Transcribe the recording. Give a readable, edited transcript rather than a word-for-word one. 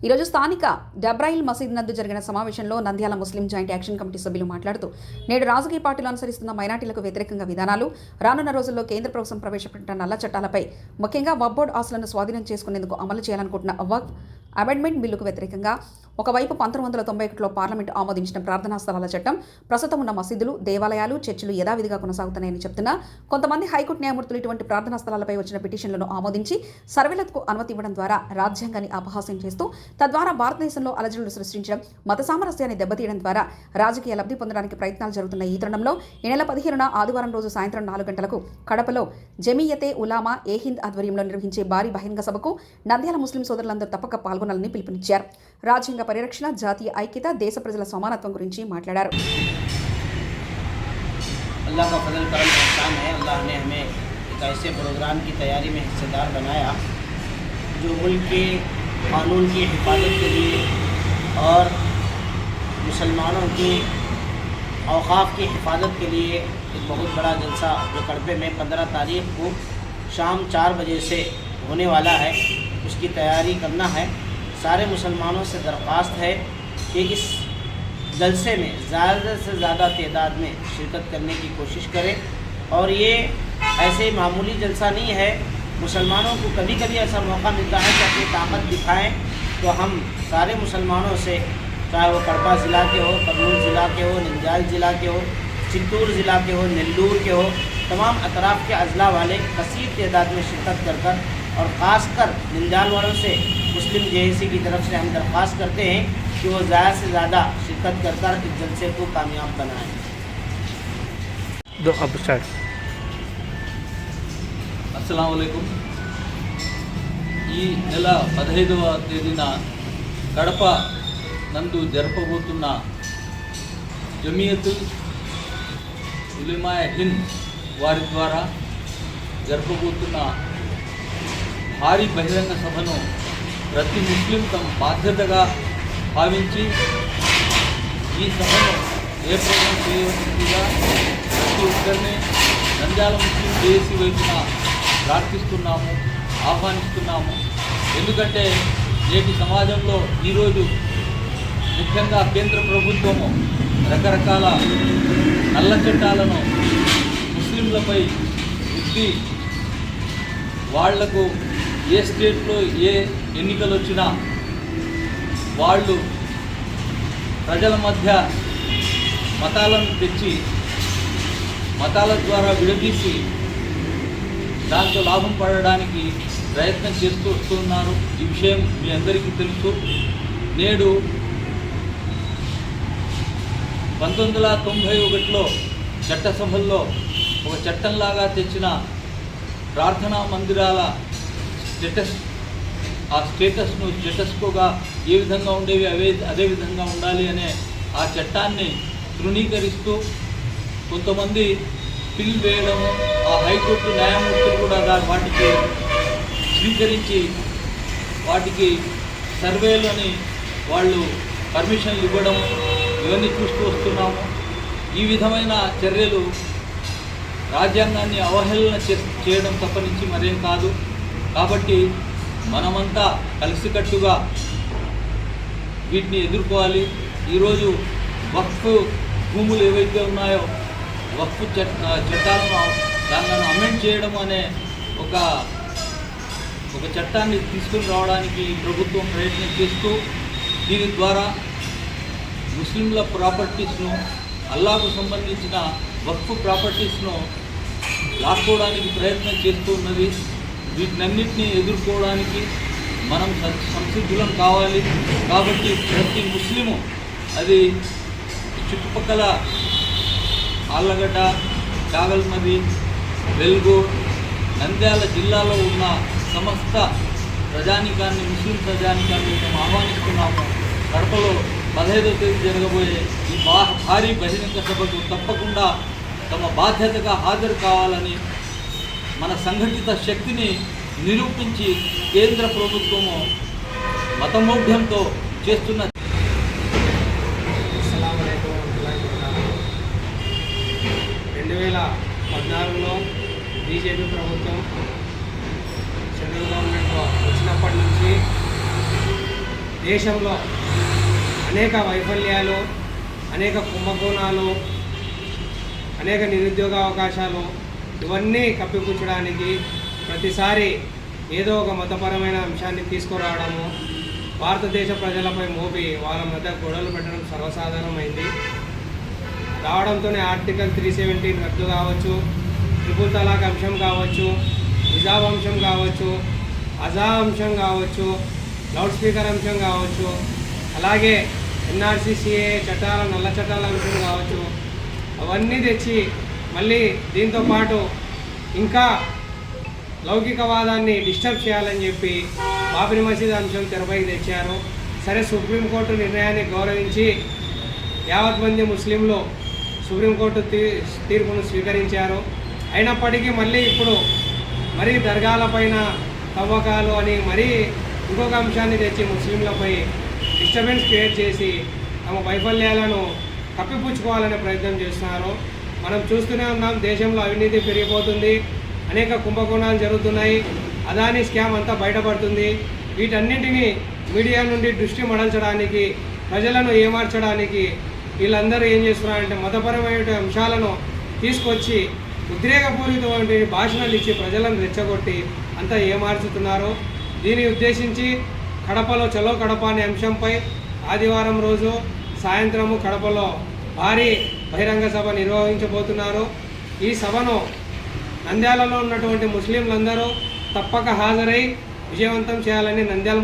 ఈరోజు స్థానిక డబ్రాయిల్ మసీద్ నందు జరిగిన సమావేశంలో నంద్యాల ముస్లిం జాయింట్ యాక్షన్ కమిటీ సభ్యులు మాట్లాడుతూ నేడు రాజకీయ పార్టీలు అనుసరిస్తున్న మైనార్టీలకు వ్యతిరేకంగా విధానాలు, రానున్న రోజుల్లో కేంద్ర ప్రభుత్వం ప్రవేశపెట్టిన నల్ల చట్టాలపై, ముఖ్యంగా వక్ఫ్ బోర్డు ఆస్తులను స్వాధీనం చేసుకునేందుకు అమలు చేయాలనుకుంటున్న వక్ఫ్ అమెండ్మెంట్ బిల్లుకు వ్యతిరేకంగా ఒకవైపు 1991లో పార్లమెంటు ఆమోదించిన ప్రార్థనా స్థలాల చట్టం ప్రస్తుతం ఉన్న మసీదులు, దేవాలయాలు, చర్చిలు యథావిధిగా కొనసాగుతున్నాయని చెప్తున్నా కొంతమంది హైకోర్టు న్యాయమూర్తులు ఇటువంటి ప్రార్థనా స్థలాలపై వచ్చిన పిటిషన్లను ఆమోదించి సర్వేలకు అనుమతి ఇవ్వడం ద్వారా రాజ్యాంగాన్ని అపహాస్యం చేస్తూ తద్వారా భారతదేశంలో అలజడులు సృష్టించడం, మత సామరస్యాన్ని దెబ్బతీయడం ద్వారా రాజకీయ లబ్ధి పొందడానికి ప్రయత్నాలు జరుగుతున్న ఈ తరుణంలో ఈ నెల 15న ఆదివారం రోజు సాయంత్రం 4 గంటలకు కడపలో జమీయతే ఉలామా ఏ హింద్ ఆధ్వర్యంలో నిర్వహించే భారీ బహిరంగ సభకు నంద్యాల ముస్లిం సోదరులందరూ తప్పక పాల్గొనాలని పిలుపునిచ్చారు. రాజ్యాంగ పరిరక్షణ, జాతీయ ఐక్యత, దేశ ప్రజల సమానత్వం గురించి మాట్లాడారు. अल्लाह का फजल करम एहसान है। अल्लाह ने हमें एक ऐसे प्रोग्राम की तैयारी में हिस्सेदार बनाया जो मुल्क के कानून की हिफाजत के लिए और मुसलमानों के औक़ाफ़ की हिफाजत के लिए एक बहुत बड़ा जलसा जो कड़पे में 15 तारीख को शाम 4 बजे से होने वाला है, उसकी तैयारी करना है। सारे मुसलमानों से दरख्वास्त है कि इस जलसे में ज़्यादा से ज़्यादा तादाद में शिरकत करने की कोशिश करें। और ये ऐसे मामूली जलसा नहीं है। मुसलमानों को कभी कभी ऐसा मौका मिलता है कि अपनी ताकत दिखाएं, तो हम सारे मुसलमानों से, चाहे वो कड़पा ज़िला के हो, कर्नूल ज़िला के हो, नंदियाल ज़िला के हो, चित्तूर ज़िला के हो, नेल्लूर के हो, तमाम अतराफ़ के अज़ला वाले कसीर तादाद में शिरकत कर कर और ख़ासकर नंदियाल वालों से मुस्लिम जेएसी की तरफ से हम दरख्वास्त करते हैं कि वो ज़्यादा से ज़्यादा शिरकत कर कर इस जलसे को कामयाब बनाएं। अस्सलाम वालेकुम। ఈ నెల 15వ తేదీన కడప నందు జరపబోతున్న జమియతుల్ ఉలమా హింద్ వారి ద్వారా జరపబోతున్న భారీ బహిరంగ సభను ప్రతి ముస్లిం తమ బాధ్యతగా భావించి ఈ సభను ఏర్పాటు చేయవలసిందిగా ప్రతి ఒక్కరిని నంద్యాల ముస్లిం జేఏసీ వైపున ప్రార్థిస్తున్నాము, ఆహ్వానిస్తున్నాము. ఎందుకంటే నేటి సమాజంలో ఈరోజు ముఖ్యంగా కేంద్ర ప్రభుత్వము రకరకాల నల్ల చట్టాలను ముస్లింలపై రుద్ది వాళ్లకు ఏ స్టేట్లో ఏ ఎన్నికలు వచ్చినా వాళ్ళు ప్రజల మధ్య మతాలను తెచ్చి మతాల ద్వారా విడదీసి దాంతో లాభం పడడానికి ప్రయత్నం చేస్తూ వస్తున్నారు. ఈ విషయం మీ అందరికీ తెలుసు. నేడు 1991లో చట్టసభల్లో ఒక చట్టంలాగా తెచ్చిన ప్రార్థనా మందిరాల స్టేటస్ను స్టేటస్కోగా ఏ విధంగా ఉండేవి అదే విధంగా ఉండాలి అనే ఆ చట్టాన్ని తృణీకరిస్తూ కొంతమంది పిల్ వేయడము, ఆ హైకోర్టు న్యాయమూర్తులు కూడా వాటికి స్వీకరించి వాటికి సర్వేలని వాళ్ళు పర్మిషన్లు ఇవ్వడం, ఇవన్నీ చూస్తూ వస్తున్నాము. ఈ విధమైన చర్యలు రాజ్యాంగాన్ని అవహేళన చేయడం తప్పనించి మరేం కాదు. కాబట్టి మనమంతా కలిసికట్టుగా వీటిని ఎదుర్కోవాలి. ఈరోజు వక్ఫ్ భూములు ఏవైతే ఉన్నాయో వక్ఫ్ చట్టాలను దానిని అమెండ్ చేయడం అనే ఒక చట్టాన్ని తీసుకుని రావడానికి ప్రభుత్వం ప్రయత్నం చేస్తూ దీని ద్వారా ముస్లింల ప్రాపర్టీస్ను, అల్లాకు సంబంధించిన వక్ఫ్ ప్రాపర్టీస్ను లాక్కోవడానికి ప్రయత్నం చేస్తూ ఉన్నది. వీటినన్నింటినీ ఎదుర్కోవడానికి మనం సంసిద్ధులం కావాలి. కాబట్టి ప్రతి ముస్లిము, అది చుట్టుపక్కల ఆళ్ళగడ్డ, కాగల్మది, వెల్గూర్, నంద్యాల జిల్లాలో ఉన్న సమస్త ప్రజానికాన్ని, ముస్లిం ప్రజానికాన్ని మేము ఆహ్వానిస్తున్నాము. కడపలో 15వ తేదీ జరగబోయే ఈ భారీ బహిరంగ సభకు తప్పకుండా తమ బాధ్యతగా హాజరు కావాలని, మన సంఘటిత శక్తిని నిరూపించి కేంద్ర ప్రభుత్వము మతమౌఢ్యంతో చేస్తున్న 2014లో బీజేపీ ప్రభుత్వం సెంట్రల్ గవర్నమెంట్ వచ్చినప్పటి నుంచి దేశంలో అనేక వైఫల్యాలు, అనేక కుంభకోణాలు, అనేక నిరుద్యోగ అవకాశాలు ఇవన్నీ కప్పిపుచ్చడానికి ప్రతిసారి ఏదో ఒక మతపరమైన అంశాన్ని తీసుకురావడము, భారతదేశ ప్రజలపై మోపి వాళ్ళ మధ్య గొడవలు పెట్టడం సర్వసాధారణమైంది. రావడంతోనే ఆర్టికల్ 370 రద్దు కావచ్చు, ట్రిపుల్ తలాక్ అంశం కావచ్చు, హిజాబ్ అంశం కావచ్చు, అజా అంశం కావచ్చు, లౌడ్ స్పీకర్ అంశం కావచ్చు, అలాగే NRCCA చట్టాల నల్ల చట్టాల అంశం కావచ్చు, అవన్నీ తెచ్చి మళ్ళీ దీంతో పాటు ఇంకా లౌకికవాదాన్ని డిస్టర్బ్ చేయాలని చెప్పి బాబ్రీ మసీద్ అంశం తెరపైకి తెచ్చారు. సరే, సుప్రీంకోర్టు నిర్ణయాన్ని గౌరవించి యావత్ మంది ముస్లింలు సుప్రీంకోర్టు తీర్పును స్వీకరించారు. అయినప్పటికీ మళ్ళీ ఇప్పుడు మరీ దర్గాలపైన తవ్వకాలు అని మరీ ఇంకొక అంశాన్ని తెచ్చి ముస్లింలపై డిస్టర్బెన్స్ క్రియేట్ చేసి తమ వైఫల్యాలను కప్పిపుచ్చుకోవాలనే ప్రయత్నం చేస్తున్నారు. మనం చూస్తూనే ఉన్నాం, దేశంలో అవినీతి పెరిగిపోతుంది, అనేక కుంభకోణాలు జరుగుతున్నాయి, అదానీ స్కామ్ అంతా బయటపడుతుంది. వీటన్నింటినీ మీడియా నుండి దృష్టి మరల్చడానికి, ప్రజలను ఏమార్చడానికి వీళ్ళందరూ ఏం చేస్తున్నారంటే మతపరమైన అంశాలను తీసుకొచ్చి ఉద్రేకపూరితమైన భాషణలు ఇచ్చి ప్రజలను రెచ్చగొట్టి అంతా ఏమార్చుతున్నారు. దీన్ని ఉద్దేశించి కడపలో చలో కడప అనే అంశంపై ఆదివారం రోజు సాయంత్రము కడపలో భారీ బహిరంగ సభ నిర్వహించబోతున్నారు. ఈ సభను నంద్యాలలో ఉన్నటువంటి ముస్లింలందరూ తప్పక హాజరై విజయవంతం చేయాలని నంద్యాల